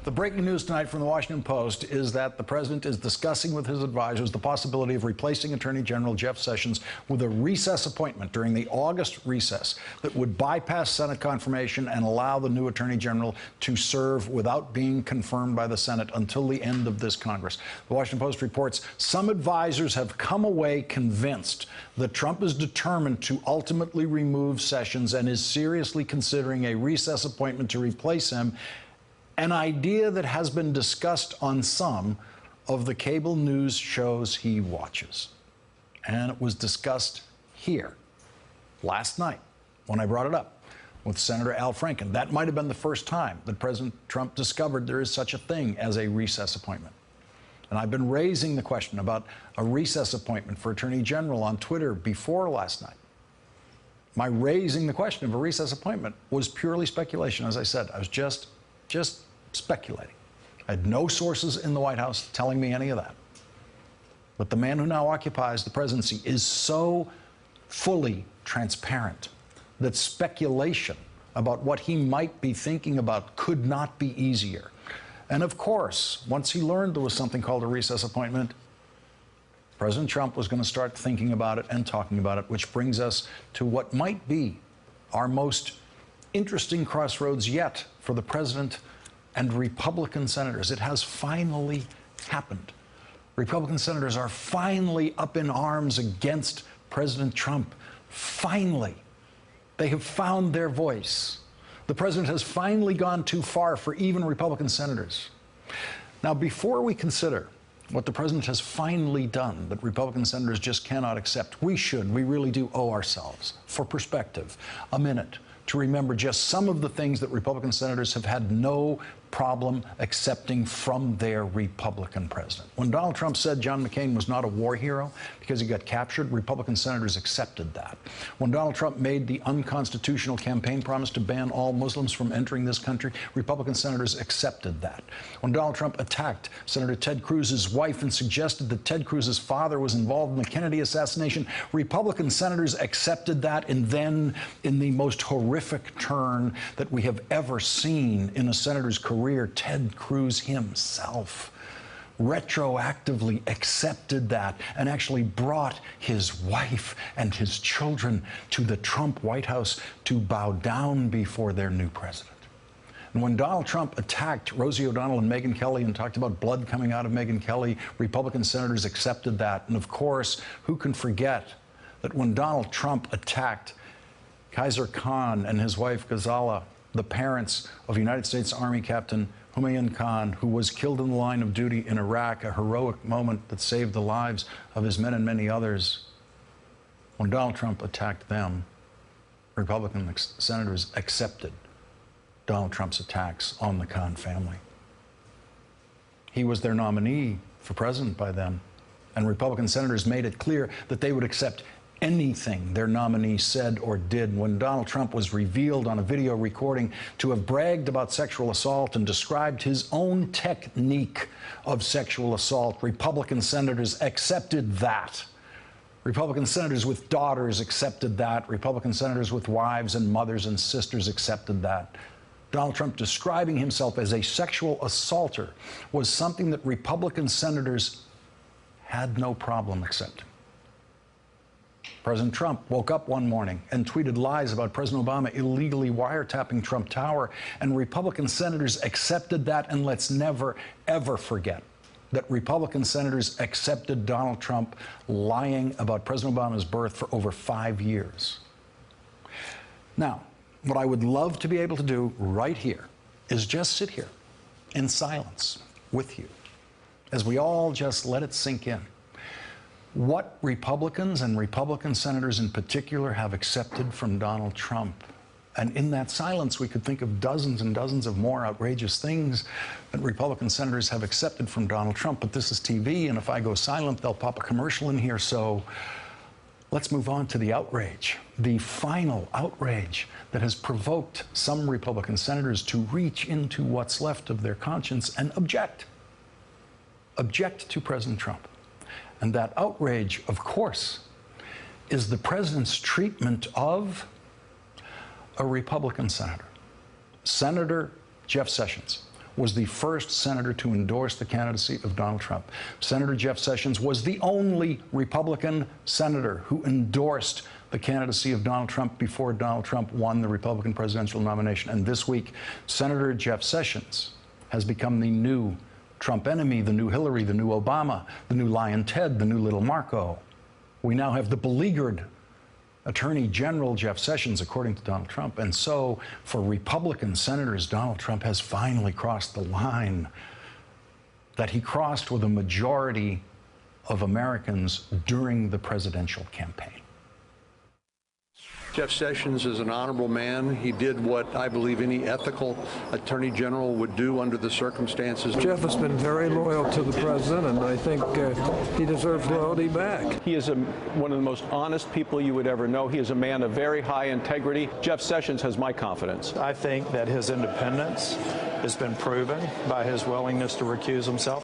The breaking news tonight from the Washington Post is that the president is discussing with his advisors the possibility of replacing Attorney General Jeff Sessions with a recess appointment during the August recess that would bypass Senate confirmation and allow the new Attorney General to serve without being confirmed by the Senate until the end of this Congress. The Washington Post reports some advisors have come away convinced that Trump is determined to ultimately remove Sessions and is seriously considering a recess appointment to replace him, an idea that has been discussed on some of the cable news shows he watches. And it was discussed here last night when I brought it up with Senator Al Franken. That might have been the first time that President Trump discovered there is such a thing as a recess appointment. And I've been raising the question about a recess appointment for Attorney General on Twitter before last night. My raising the question of a recess appointment was purely speculation. As I said, I was just speculating. I had no sources in the White House telling me any of that. But the man who now occupies the presidency is so fully transparent that speculation about what he might be thinking about could not be easier. And of course, once he learned there was something called a recess appointment, President Trump was going to start thinking about it and talking about it, which brings us to what might be our most interesting crossroads yet for the president and Republican senators. It has finally happened. Republican senators are finally up in arms against President Trump. Finally. They have found their voice. The president has finally gone too far for even Republican senators. Now, before we consider what the president has finally done that Republican senators just cannot accept, we really do owe ourselves, for perspective, a minute to remember just some of the things that Republican senators have had no problem accepting from their Republican president. When Donald Trump said John McCain was not a war hero because he got captured, Republican senators accepted that. When Donald Trump made the unconstitutional campaign promise to ban all Muslims from entering this country, Republican senators accepted that. When Donald Trump attacked Senator Ted Cruz's wife and suggested that Ted Cruz's father was involved in the Kennedy assassination, Republican senators accepted that, and then in the most horrific turn that we have ever seen in a senator's career, Ted Cruz himself retroactively accepted that and actually brought his wife and his children to the Trump White House to bow down before their new president. And when Donald Trump attacked Rosie O'Donnell and Megyn Kelly and talked about blood coming out of Megyn Kelly, Republican senators accepted that. And of course, who can forget that when Donald Trump attacked Kaiser Khan and his wife Ghazala, the parents of United States Army Captain Humayun Khan, who was killed in the line of duty in Iraq, a heroic moment that saved the lives of his men and many others. When Donald Trump attacked them, Republican senators accepted Donald Trump's attacks on the Khan family. He was their nominee for president by then, and Republican senators made it clear that they would accept anything their nominee said or did. When Donald Trump was revealed on a video recording to have bragged about sexual assault and described his own technique of sexual assault, Republican senators accepted that. Republican senators with daughters accepted that. Republican senators with wives and mothers and sisters accepted that. Donald Trump describing himself as a sexual assaulter was something that Republican senators had no problem accepting. President Trump woke up one morning and tweeted lies about President Obama illegally wiretapping Trump Tower, and Republican senators accepted that. And let's never, ever forget that Republican senators accepted Donald Trump lying about President Obama's birth for over 5 years. Now, what I would love to be able to do right here is just sit here in silence with you as we all just let it sink in. What Republicans and Republican senators in particular have accepted from Donald Trump. And in that silence, we could think of dozens and dozens of more outrageous things that Republican senators have accepted from Donald Trump. But this is TV, and if I go silent, they'll pop a commercial in here. So let's move on to the outrage, the final outrage that has provoked some Republican senators to reach into what's left of their conscience and object to President Trump. And that outrage, of course, is the president's treatment of a Republican senator, Senator Jeff Sessions, was the first senator to endorse the candidacy of Donald Trump. Senator Jeff Sessions was the only Republican senator who endorsed the candidacy of Donald Trump before Donald Trump won the Republican presidential nomination. And this week, Senator Jeff Sessions has become the new Trump enemy, the new Hillary, the new Obama, the new Lion Ted, the new Little Marco. We now have the beleaguered Attorney General Jeff Sessions, according to Donald Trump. And so, for Republican senators, Donald Trump has finally crossed the line that he crossed with a majority of Americans during the presidential campaign. Jeff Sessions is an honorable man. He did what I believe any ethical attorney general would do under the circumstances. Jeff has been very loyal to the president, and I think he deserves loyalty back. He is one of the most honest people you would ever know. He is a man of very high integrity. Jeff Sessions has my confidence. I think that his independence has been proven by his willingness to recuse himself.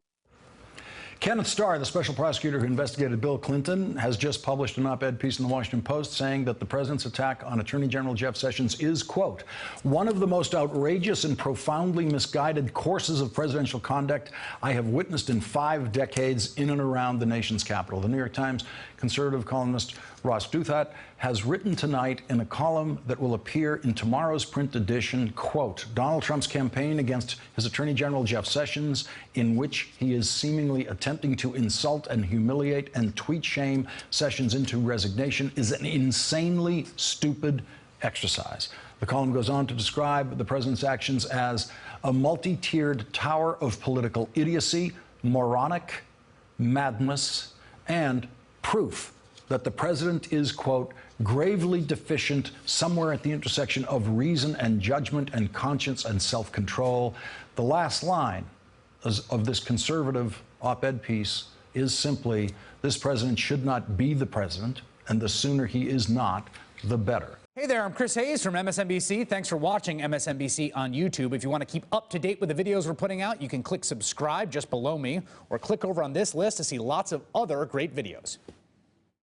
Kenneth Starr, the special prosecutor who investigated Bill Clinton, has just published an op-ed piece in the Washington Post saying that the president's attack on Attorney General Jeff Sessions is, quote, one of the most outrageous and profoundly misguided courses of presidential conduct I have witnessed in 5 decades in and around the nation's capital. The New York Times conservative columnist Ross Douthat has written tonight in a column that will appear in tomorrow's print edition, quote, Donald Trump's campaign against his Attorney General Jeff Sessions, in which he is seemingly attempting to insult and humiliate and tweet shame Sessions into resignation, is an insanely stupid exercise. The column goes on to describe the president's actions as a multi-tiered tower of political idiocy, moronic madness, and proof that the president is, quote, gravely deficient somewhere at the intersection of reason and judgment and conscience and self-control. The last line of this conservative op-ed piece is simply, this president should not be the president, and the sooner he is not, the better. Hey there, I'm Chris Hayes from MSNBC. Thanks for watching MSNBC on YouTube. If you want to keep up to date with the videos we're putting out, you can click subscribe just below me, or click over on this list to see lots of other great videos.